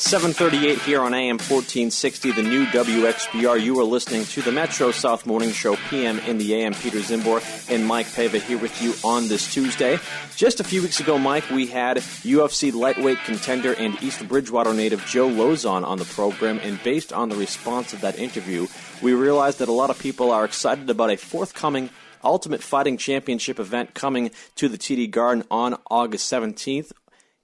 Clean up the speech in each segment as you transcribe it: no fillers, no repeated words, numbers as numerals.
7:38 here on AM 1460, the new WXBR. You are listening to the Metro South Morning Show, PM in the AM. Peter Zimbor and Mike Pava here with you on this Tuesday. Just a few weeks ago, Mike, we had UFC lightweight contender and East Bridgewater native Joe Lozon on the program, and based on the response of that interview, we realized that a lot of people are excited about a forthcoming Ultimate Fighting Championship event coming to the TD Garden on August 17th.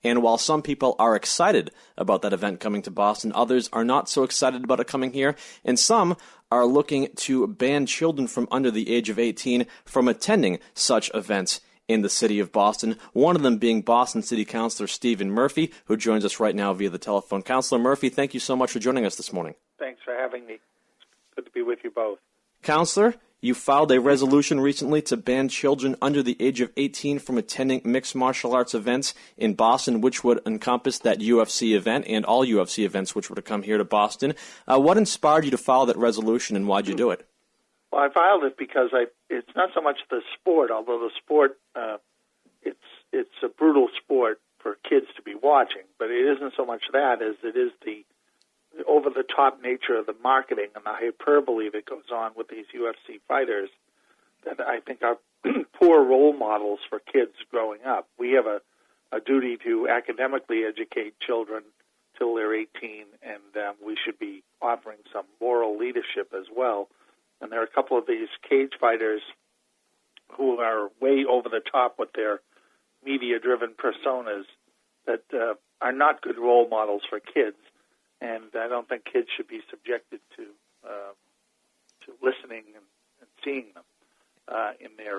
And while some people are excited about that event coming to Boston, others are not so excited about it coming here, and some are looking to ban children from under the age of 18 from attending such events in the city of Boston, one of them being Boston City Councilor Stephen Murphy, who joins us right now via the telephone. Councilor Murphy, thank you so much for joining us this morning. Thanks for having me. It's good to be with you both. Councilor, you filed a resolution recently to ban children under the age of 18 from attending mixed martial arts events in Boston, which would encompass that UFC event and all UFC events which would come here to Boston. What inspired you to file that resolution, and why'd you do it? Well, I filed it because it's not so much the sport, although the sport, it's a brutal sport for kids to be watching, but it isn't so much that as it is the over-the-top nature of the marketing and the hyperbole that goes on with these UFC fighters that I think are poor role models for kids growing up. We have a duty to academically educate children till they're 18, and we should be offering some moral leadership as well. And there are a couple of these cage fighters who are way over the top with their media-driven personas that are not good role models for kids. And I don't think kids should be subjected to listening and seeing them in their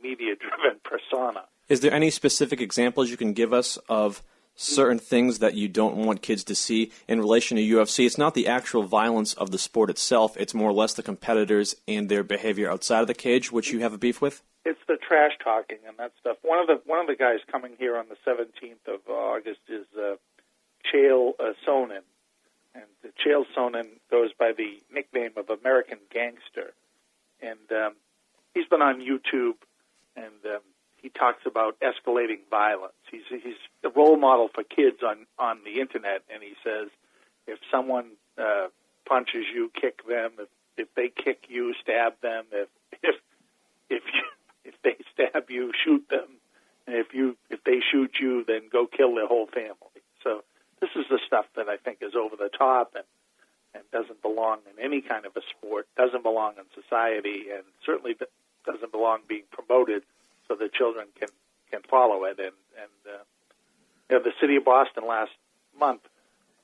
media-driven persona. Is there any specific examples you can give us of certain things that you don't want kids to see in relation to UFC? It's not the actual violence of the sport itself; it's more or less the competitors and their behavior outside of the cage, which you have a beef with. It's the trash talking and that stuff. One of the guys coming here on the 17th of August is Chael Sonnen, and Chael Sonnen goes by the nickname of American Gangster, and he's been on YouTube, and he talks about escalating violence. He's a role model for kids on the internet, and he says if someone punches you, kick them. If they kick you, stab them. If they stab you, shoot them. And if they shoot you, then go kill their whole family. So this is the stuff that I think is over the top and doesn't belong in any kind of a sport, doesn't belong in society, and certainly doesn't belong being promoted so that children can follow it. And the city of Boston last month,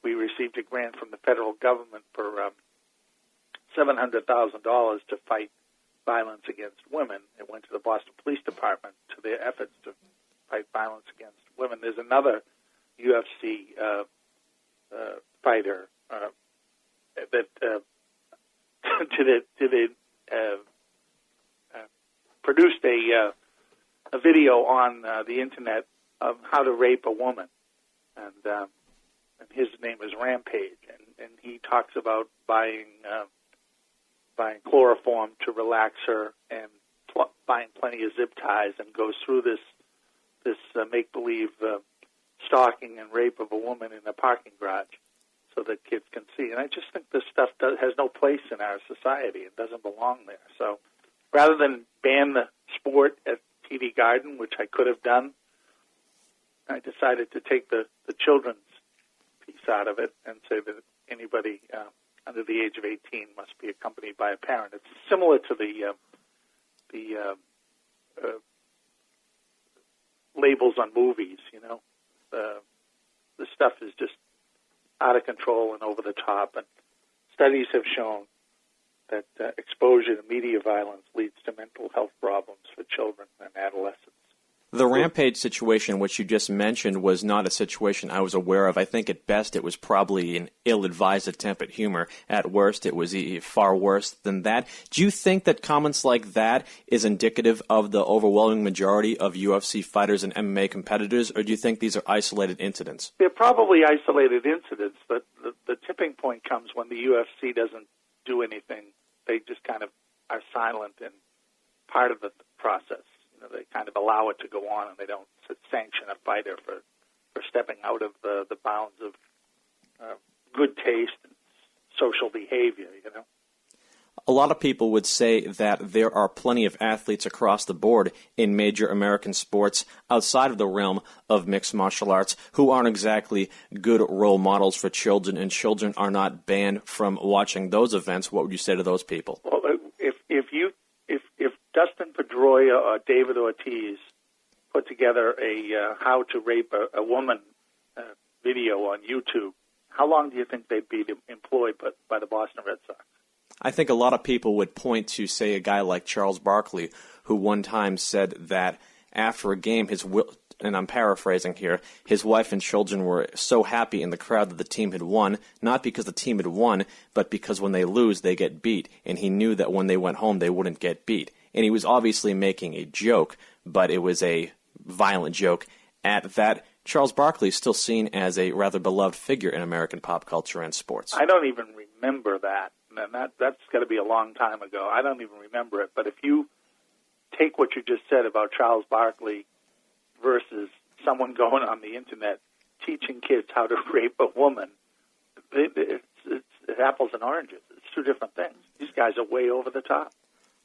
we received a grant from the federal government for $700,000 to fight violence against women. It went to the Boston Police Department to their efforts to fight violence against women. There's another UFC fighter that produced a video on the internet of how to rape a woman, and his name is Rampage, and he talks about buying chloroform to relax her and buying plenty of zip ties, and goes through this make-believe stalking and rape of a woman in a parking garage so that kids can see. And I just think this stuff has no place in our society. It doesn't belong there. So rather than ban the sport at TD Garden, which I could have done, I decided to take the children's piece out of it and say that anybody under the age of 18 must be accompanied by a parent. It's similar to the labels on movies, you know. The stuff is just out of control and over the top, and studies have shown that exposure to media violence leads to mental health problems for children and adolescents. The Rampage situation, which you just mentioned, was not a situation I was aware of. I think at best it was probably an ill-advised attempt at humor. At worst, it was far worse than that. Do you think that comments like that is indicative of the overwhelming majority of UFC fighters and MMA competitors, or do you think these are isolated incidents? They're probably isolated incidents, but the tipping point comes when the UFC doesn't do anything. They just kind of are silent and part of the process. You know, they kind of allow it to go on, and they don't sanction a fighter for stepping out of the good taste and social behavior, you know. A lot of people would say that there are plenty of athletes across the board in major American sports outside of the realm of mixed martial arts who aren't exactly good role models for children, and children are not banned from watching those events. What would you say to those people? Well, if Dustin Pedroia or David Ortiz put together a how to rape a woman video on YouTube, how long do you think they'd be employed by the Boston Red Sox? I think a lot of people would point to, say, a guy like Charles Barkley, who one time said that after a game, and I'm paraphrasing here, his wife and children were so happy in the crowd that the team had won, not because the team had won, but because when they lose, they get beat. And he knew that when they went home, they wouldn't get beat. And he was obviously making a joke, but it was a violent joke at that. Charles Barkley is still seen as a rather beloved figure in American pop culture and sports. I don't even remember that. And that's got to be a long time ago. I don't even remember it. But if you take what you just said about Charles Barkley versus someone going on the Internet teaching kids how to rape a woman, it's apples and oranges. It's two different things. These guys are way over the top.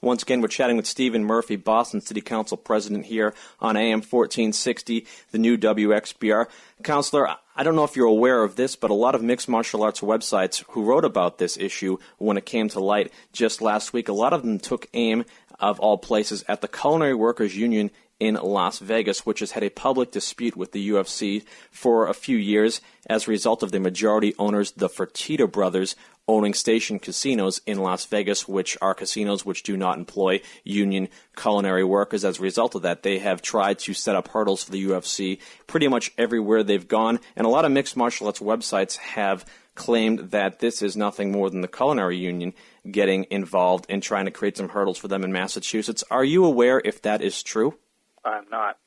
Once again, we're chatting with Stephen Murphy, Boston City Council President here on AM 1460, the new WXBR. Councilor, I don't know if you're aware of this, but a lot of mixed martial arts websites who wrote about this issue when it came to light just last week, a lot of them took aim, of all places, at the Culinary Workers Union in Las Vegas, which has had a public dispute with the UFC for a few years as a result of the majority owners, the Fertitta brothers, owning station casinos in Las Vegas, which are casinos which do not employ union culinary workers. As a result of that, they have tried to set up hurdles for the UFC pretty much everywhere they've gone, and a lot of mixed martial arts websites have claimed that this is nothing more than the culinary union getting involved and trying to create some hurdles for them in Massachusetts. Are you aware if that is true? I'm not.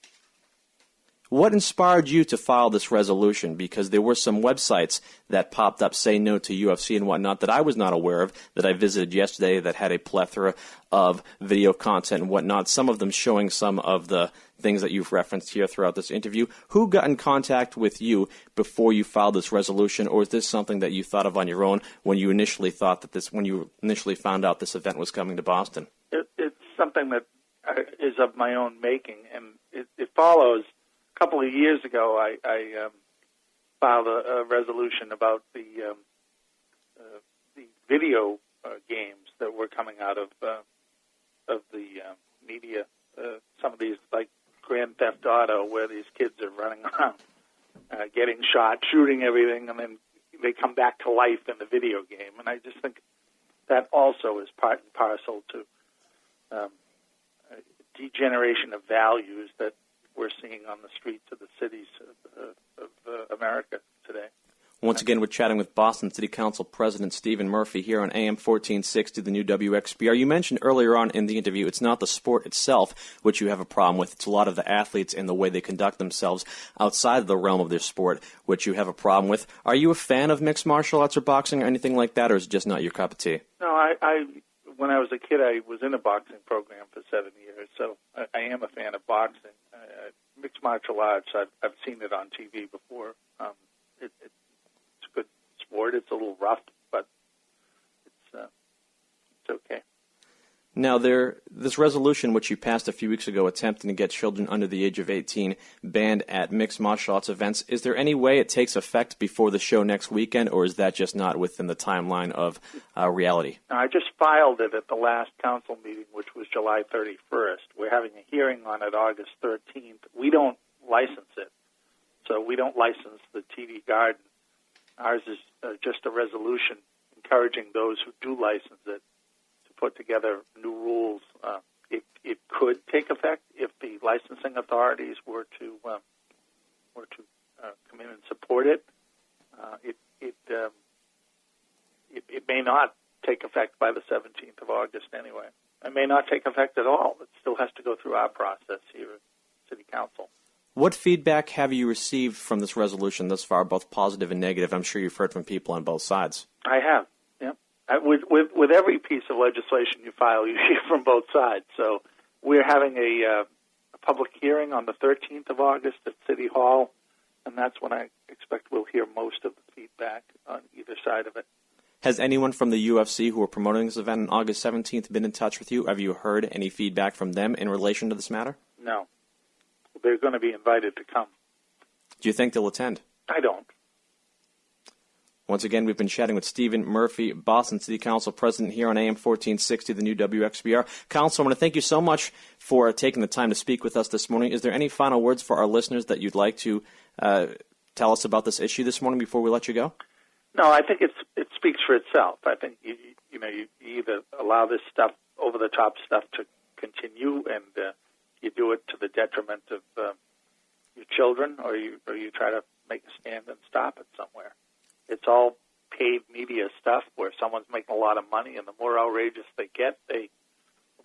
What inspired you to file this resolution? Because there were some websites that popped up, say no to UFC and whatnot, that I was not aware of, that I visited yesterday that had a plethora of video content and whatnot, some of them showing some of the things that you've referenced here throughout this interview. Who got in contact with you before you filed this resolution, or is this something that you thought of on your own when you initially found out this event was coming to Boston? It's something that is of my own making, and it follows. A couple of years ago, I filed a resolution about the video games that were coming out of the media. Some of these, like Grand Theft Auto, where these kids are running around, getting shot, shooting everything, and then they come back to life in the video game. And I just think that also is part and parcel to degeneration of values that we're seeing on the streets of the cities of America today. Once again, we're chatting with Boston City Council President Stephen Murphy here on AM 1460, the new WXBR. You mentioned earlier on in the interview it's not the sport itself which you have a problem with. It's a lot of the athletes and the way they conduct themselves outside of the realm of their sport which you have a problem with. Are you a fan of mixed martial arts or boxing or anything like that, or is it just not your cup of tea? No, when I was a kid, I was in a boxing program for 7 years, so I am a fan of boxing. Mixed martial arts, I've seen it on TV before. It's a good sport. It's a little rough, but it's okay. Now, this resolution, which you passed a few weeks ago, attempting to get children under the age of 18 banned at mixed martial arts events, is there any way it takes effect before the show next weekend, or is that just not within the timeline of reality? I just filed it at the last council meeting, which was July 31st. We're having a hearing on it August 13th. We don't license it, so we don't license the TV Garden. Ours is just a resolution encouraging those who do license it put together new rules. It could take effect if the licensing authorities were to come in and support it. It may not take effect by the 17th of August anyway. It may not take effect at all. It still has to go through our process here at City Council. What feedback have you received from this resolution thus far, both positive and negative? I'm sure you've heard from people on both sides. I have. With every piece of legislation you file, you hear from both sides. So we're having a public hearing on the 13th of August at City Hall, and that's when I expect we'll hear most of the feedback on either side of it. Has anyone from the UFC who are promoting this event on August 17th been in touch with you? Have you heard any feedback from them in relation to this matter? No. They're going to be invited to come. Do you think they'll attend? I don't. Once again, we've been chatting with Stephen Murphy, Boston City Council President here on AM 1460, the new WXBR. Council, I want to thank you so much for taking the time to speak with us this morning. Is there any final words for our listeners that you'd like to tell us about this issue this morning before we let you go? No, I think it speaks for itself. I think you either allow this stuff, over-the-top stuff, to continue, and you do it to the detriment of your children, or you try to make a stand and stop it somewhere. It's all paid media stuff where someone's making a lot of money, and the more outrageous they get, the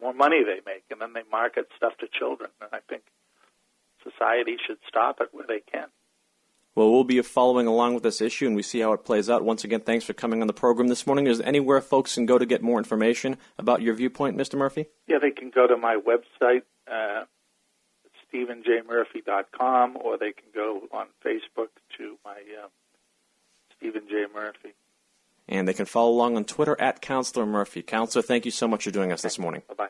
more money they make, and then they market stuff to children. And I think society should stop it where they can. Well, we'll be following along with this issue, and we see how it plays out. Once again, thanks for coming on the program this morning. Is there anywhere folks can go to get more information about your viewpoint, Mr. Murphy? Yeah, they can go to my website, StephenJMurphy.com, or they can go on Facebook to my Stephen J. Murphy. And they can follow along on Twitter at Councilor Murphy. Councilor, thank you so much for joining us this morning. Bye-bye.